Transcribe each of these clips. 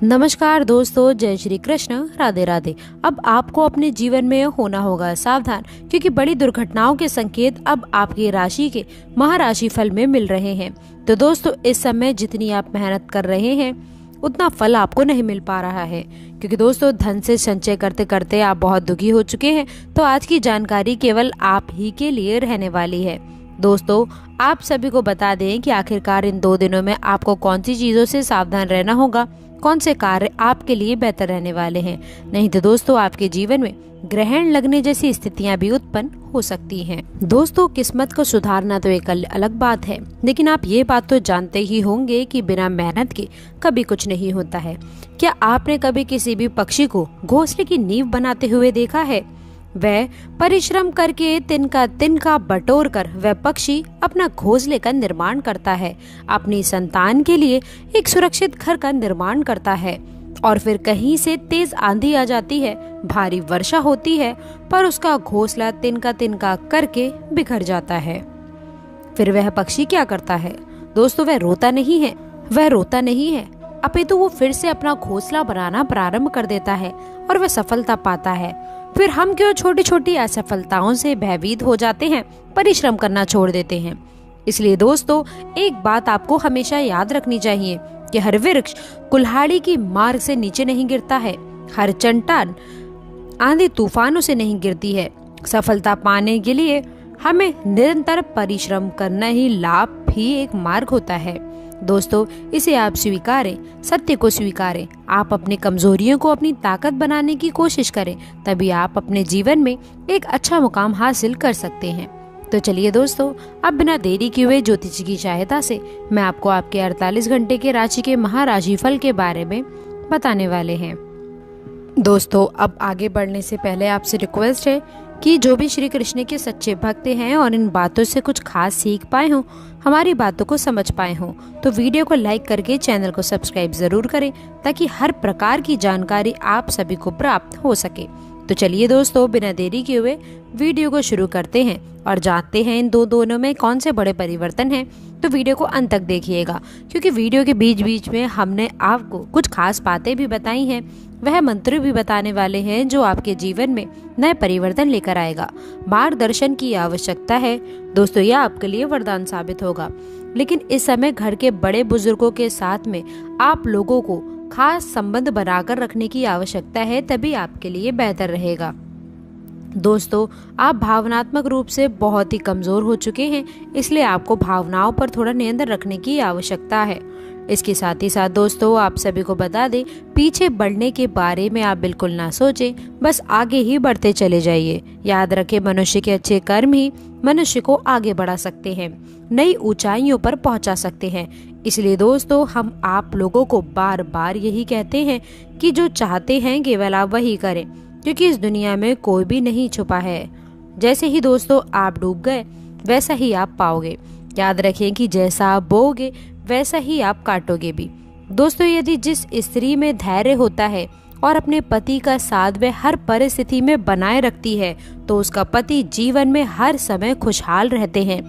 नमस्कार दोस्तों, जय श्री कृष्ण, राधे राधे। अब आपको अपने जीवन में होना होगा सावधान, क्योंकि बड़ी दुर्घटनाओं के संकेत अब आपकी राशि के महाराशि फल में मिल रहे हैं। तो दोस्तों, इस समय जितनी आप मेहनत कर रहे हैं उतना फल आपको नहीं मिल पा रहा है, क्योंकि दोस्तों धन से संचय करते करते आप बहुत दुखी हो चुके हैं। तो आज की जानकारी केवल आप ही के लिए रहने वाली है। दोस्तों, आप सभी को बता दें कि आखिरकार इन 2 दिनों में आपको कौन सी चीजों से सावधान रहना होगा, कौन से कार्य आपके लिए बेहतर रहने वाले हैं। नहीं तो दोस्तों, आपके जीवन में ग्रहण लगने जैसी स्थितियां भी उत्पन्न हो सकती हैं। दोस्तों, किस्मत को सुधारना तो एक अलग बात है, लेकिन आप ये बात तो जानते ही होंगे कि बिना मेहनत के कभी कुछ नहीं होता है। क्या आपने कभी किसी भी पक्षी को घोंसले की नींव बनाते हुए देखा है? वह परिश्रम करके तिनका बटोर कर वह पक्षी अपना घोंसले का निर्माण करता है, अपनी संतान के लिए एक सुरक्षित घर का निर्माण करता है। और फिर कहीं से तेज आंधी आ जाती है, भारी वर्षा होती है, पर उसका घोंसला तिनका करके बिखर जाता है। फिर वह पक्षी क्या करता है? दोस्तों, वह रोता नहीं है, अपितु वो फिर से अपना घोंसला बनाना प्रारंभ कर देता है और वह सफलता पाता है। फिर हम क्यों छोटी छोटी असफलताओं से भयभीत हो जाते हैं, परिश्रम करना छोड़ देते हैं। इसलिए दोस्तों, एक बात आपको हमेशा याद रखनी चाहिए कि हर वृक्ष कुल्हाड़ी की मार से नीचे नहीं गिरता है, हर चट्टान आंधी तूफानों से नहीं गिरती है। सफलता पाने के लिए हमें निरंतर परिश्रम करना ही लाभ भी एक मार्ग होता है। दोस्तों, इसे आप स्वीकारें, सत्य को स्वीकारें। आप अपनी कमजोरियों को अपनी ताकत बनाने की कोशिश करें, तभी आप अपने जीवन में एक अच्छा मुकाम हासिल कर सकते हैं। तो चलिए दोस्तों, अब बिना देरी किए हुए ज्योतिष की सहायता से मैं आपको आपके 48 घंटे के राशि के महाराशि फल के बारे में बताने वाले हैं। दोस्तों, अब आगे बढ़ने से पहले आपसे रिक्वेस्ट है कि जो भी श्री कृष्ण के सच्चे भक्त हैं और इन बातों से कुछ खास सीख पाए हों, हमारी बातों को समझ पाए हों, तो वीडियो को लाइक करके चैनल को सब्सक्राइब जरूर करें, ताकि हर प्रकार की जानकारी आप सभी को प्राप्त हो सके। तो चलिए दोस्तों, बिना देरी किए हुए वीडियो को शुरू करते हैं और जानते हैं इन दोनों में कौन से बड़े परिवर्तन हैं। तो वीडियो को अंत तक देखिएगा, क्योंकि वीडियो के बीच बीच में हमने आपको कुछ खास बातें भी बताई हैं, वह मंत्र भी बताने वाले हैं जो आपके जीवन में नए परिवर्तन लेकर आएगा। मार्गदर्शन की आवश्यकता है दोस्तों, यह आपके लिए वरदान साबित होगा। लेकिन इस समय घर के बड़े बुजुर्गों के साथ में आप लोगों को खास संबंध बनाकर रखने की आवश्यकता है, तभी आपके लिए बेहतर रहेगा। दोस्तों, आप भावनात्मक रूप से बहुत ही कमजोर हो चुके हैं, इसलिए आपको भावनाओं पर थोड़ा नियंत्रण रखने की आवश्यकता है। इसके साथ ही साथ दोस्तों, आप सभी को बता दें, पीछे बढ़ने के बारे में आप बिल्कुल ना सोचें, बस आगे ही बढ़ते चले जाइए। याद रखें, मनुष्य के अच्छे कर्म ही मनुष्य को आगे बढ़ा सकते हैं, नई ऊंचाइयों पर पहुंचा सकते हैं। इसलिए दोस्तों, हम आप लोगों को बार बार यही कहते हैं कि जो चाहते हैं केवल आप वही करें, क्योंकि इस दुनिया में कोई भी नहीं छुपा है। जैसे ही दोस्तों आप डूब गए, वैसा ही आप पाओगे। याद रखें कि जैसा आप बोओगे वैसा ही आप काटोगे भी। दोस्तों, यदि जिस स्त्री में धैर्य होता है और अपने पति का साथ वह हर परिस्थिति में बनाए रखती है, तो उसका पति जीवन में हर समय खुशहाल रहते हैं,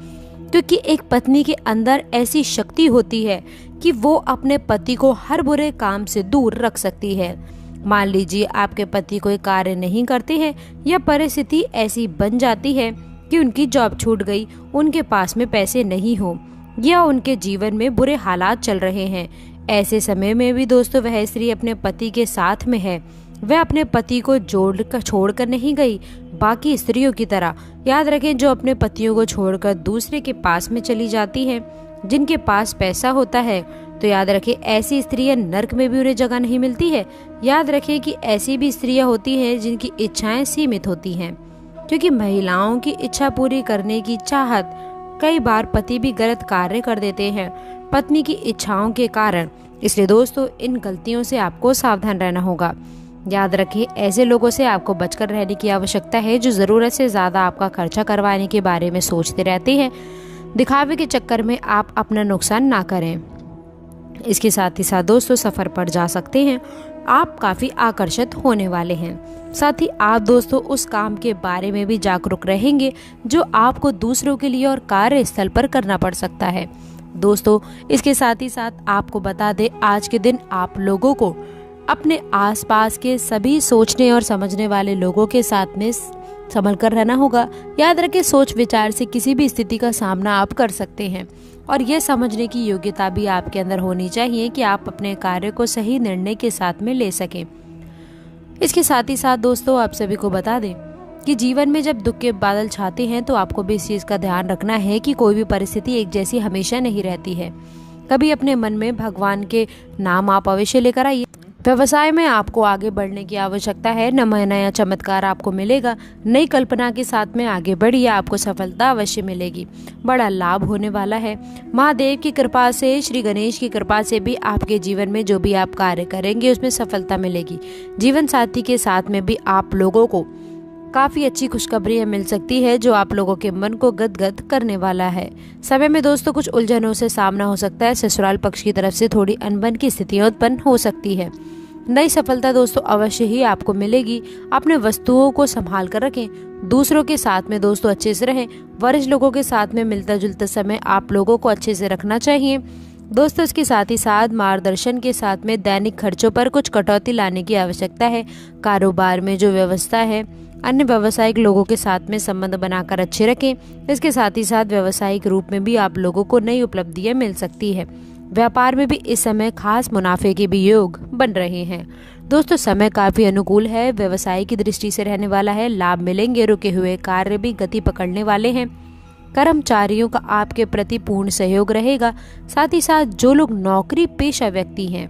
क्योंकि एक पत्नी के अंदर ऐसी शक्ति होती है कि वो अपने पति को हर बुरे काम से दूर रख सकती है। मान लीजिए आपके पति कोई कार्य नहीं करते हैं, या परिस्थिति ऐसी बन जाती है कि उनकी जॉब छूट गई, उनके पास में पैसे नहीं हो, या उनके जीवन में बुरे हालात चल रहे हैं। ऐसे समय में भी दोस्तों वह स्त्री अपने पति के साथ में है, वह अपने पति को छोड़कर नहीं गई बाकी स्त्रियों की तरह। याद रखें, जो अपने पतियों को छोड़कर दूसरे के पास में चली जाती हैं, जिनके पास पैसा होता है, तो याद रखें ऐसी स्त्रियां नर्क में भी उन्हें जगह नहीं मिलती है। याद रखें कि ऐसी भी स्त्रियां होती हैं जिनकी इच्छाएं सीमित होती हैं, क्योंकि महिलाओं की इच्छा पूरी करने की चाहत कई बार पति भी गलत कार्य कर देते हैं पत्नी की इच्छाओं के कारण। इसलिए दोस्तों, इन गलतियों से आपको सावधान रहना होगा। याद रखें, ऐसे लोगों से आपको बचकर रहने की आवश्यकता है जो जरूरत से ज्यादा आपका खर्चा करवाने के बारे में सोचते रहते हैं। दिखावे के चक्कर में आप अपना नुकसान ना करें। इसके साथ ही साथ दोस्तों, सफर पर जा सकते हैं, आप काफी आकर्षित होने वाले हैं। साथ ही आप दोस्तों उस काम के बारे में भी जागरूक रहेंगे जो आपको दूसरों के लिए और कार्यस्थल पर करना पड़ सकता है। दोस्तों इसके साथ ही साथ आपको बता दें, आज के दिन आप लोगों को अपने आसपास के सभी सोचने और समझने वाले लोगों के साथ में संभल कर रहना होगा। याद रखें, सोच विचार से किसी भी स्थिति का सामना आप कर सकते हैं और यह समझने की योग्यता भी आपके अंदर होनी चाहिए कि आप अपने कार्य को सही निर्णय के साथ में ले सकें। इसके साथ ही साथ दोस्तों, आप सभी को बता दें कि जीवन में जब दुख के बादल छाते हैं तो आपको भी इस चीज का ध्यान रखना है कि कोई भी परिस्थिति एक जैसी हमेशा नहीं रहती है। कभी अपने मन में भगवान के नाम आप अवश्य लेकर आइए। व्यवसाय में आपको आगे बढ़ने की आवश्यकता है। नया चमत्कार आपको मिलेगा। नई कल्पना के साथ में आगे बढ़िए, आपको सफलता अवश्य मिलेगी। बड़ा लाभ होने वाला है। महादेव की कृपा से, श्री गणेश की कृपा से भी आपके जीवन में जो भी आप कार्य करेंगे उसमें सफलता मिलेगी। जीवन साथी के साथ में भी आप लोगों को काफी अच्छी खुशखबरी मिल सकती है जो आप लोगों के मन को गदगद करने वाला है। समय में दोस्तों कुछ उलझनों से सामना हो सकता है। ससुराल पक्ष की तरफ से थोड़ी अनबन की स्थितियां उत्पन्न हो सकती है। नई सफलता दोस्तों अवश्य ही आपको मिलेगी। अपने वस्तुओं को संभाल कर रखें। दूसरों के साथ में दोस्तों अच्छे से रहें। वरिष्ठ लोगों के साथ में मिलता जुलता समय आप लोगों को अच्छे से रखना चाहिए। दोस्तों इसके साथ ही साथ मार्गदर्शन के साथ में दैनिक खर्चों पर कुछ कटौती लाने की आवश्यकता है। कारोबार में जो व्यवस्था है, अन्य व्यावसायिक लोगों के साथ में संबंध बनाकर अच्छे रखें। इसके साथ ही साथ व्यावसायिक रूप में भी आप लोगों को नई उपलब्धियां मिल सकती है। व्यापार में भी इस समय खास मुनाफे के भी योग बन रहे हैं। दोस्तों समय काफी अनुकूल है। व्यवसाय की दृष्टि से रहने वाला है। लाभ मिलेंगे। रुके हुए कार्य भी गति पकड़ने वाले हैं। कर्मचारियों का आपके प्रति पूर्ण सहयोग रहेगा। साथ ही साथ जो लोग नौकरी पेशा व्यक्ति हैं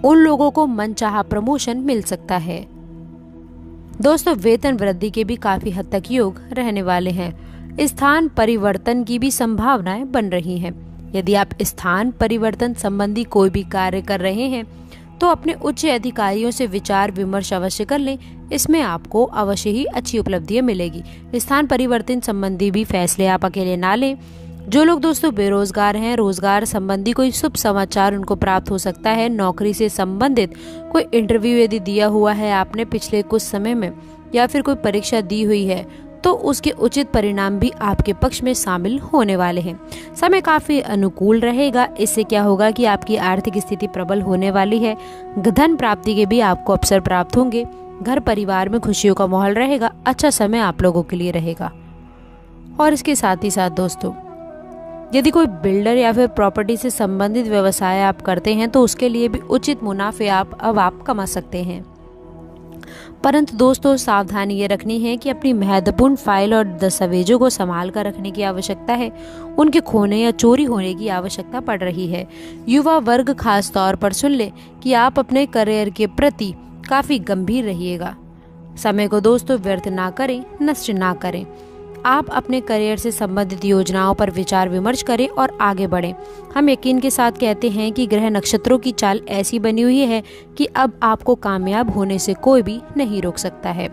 उन लोगों को मनचाहा प्रमोशन मिल सकता है। दोस्तों वेतन वृद्धि के भी काफी हद तक योग रहने वाले हैं। स्थान परिवर्तन की भी संभावनाएं बन रही हैं। यदि आप स्थान परिवर्तन संबंधी कोई भी कार्य कर रहे हैं तो अपने उच्च अधिकारियों से विचार विमर्श अवश्य कर लें। इसमें आपको अवश्य ही अच्छी उपलब्धियां मिलेगी। स्थान परिवर्तन संबंधी भी फैसले आप अकेले ना लें। जो लोग दोस्तों बेरोजगार हैं, रोजगार संबंधी कोई शुभ समाचार उनको प्राप्त हो सकता है। नौकरी से संबंधित कोई इंटरव्यू यदि दिया हुआ है आपने पिछले कुछ समय में या फिर कोई परीक्षा दी हुई है तो उसके उचित परिणाम भी आपके पक्ष में शामिल होने वाले हैं। समय काफी अनुकूल रहेगा। इससे क्या होगा कि आपकी आर्थिक स्थिति प्रबल होने वाली है। धन प्राप्ति के भी आपको अवसर प्राप्त होंगे। घर परिवार में खुशियों का माहौल रहेगा। अच्छा समय आप लोगों के लिए रहेगा। और इसके साथ ही साथ दोस्तों यदि कोई बिल्डर या फिर प्रॉपर्टी से संबंधित व्यवसाय आप करते हैं तो उसके लिए भी उचित मुनाफे आप कमा सकते हैं। परंतु दोस्तों सावधानी ये रखनी है कि अपनी महत्वपूर्ण फाइल और दस्तावेजों को संभाल कर रखने की आवश्यकता है। उनके खोने या चोरी होने की आवश्यकता पड़ रही है। युवा वर्ग खास तौर पर सुन ले कि आप अपने करियर के प्रति काफी गंभीर रहिएगा। समय को दोस्तों व्यर्थ ना करें, नष्ट ना करें। आप अपने करियर से संबंधित योजनाओं पर विचार विमर्श करें और आगे बढ़ें। हम यकीन के साथ कहते हैं कि ग्रह नक्षत्रों की चाल ऐसी बनी हुई है कि अब आपको कामयाब होने से कोई भी नहीं रोक सकता है।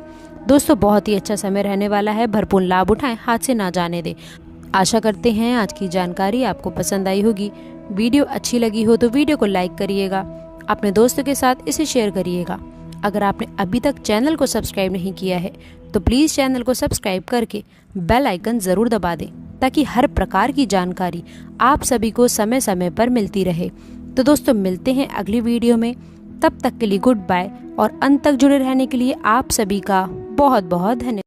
दोस्तों बहुत ही अच्छा समय रहने वाला है। भरपूर लाभ उठाएं, हाथ से ना जाने दें। आशा करते हैं आज की जानकारी आपको पसंद आई होगी। वीडियो अच्छी लगी हो तो वीडियो को लाइक करिएगा, अपने दोस्तों के साथ इसे शेयर करिएगा। अगर आपने अभी तक चैनल को सब्सक्राइब नहीं किया है तो प्लीज़ चैनल को सब्सक्राइब करके बेल आइकन ज़रूर दबा दें ताकि हर प्रकार की जानकारी आप सभी को समय समय पर मिलती रहे। तो दोस्तों मिलते हैं अगली वीडियो में। तब तक के लिए गुड बाय और अंत तक जुड़े रहने के लिए आप सभी का बहुत बहुत धन्यवाद।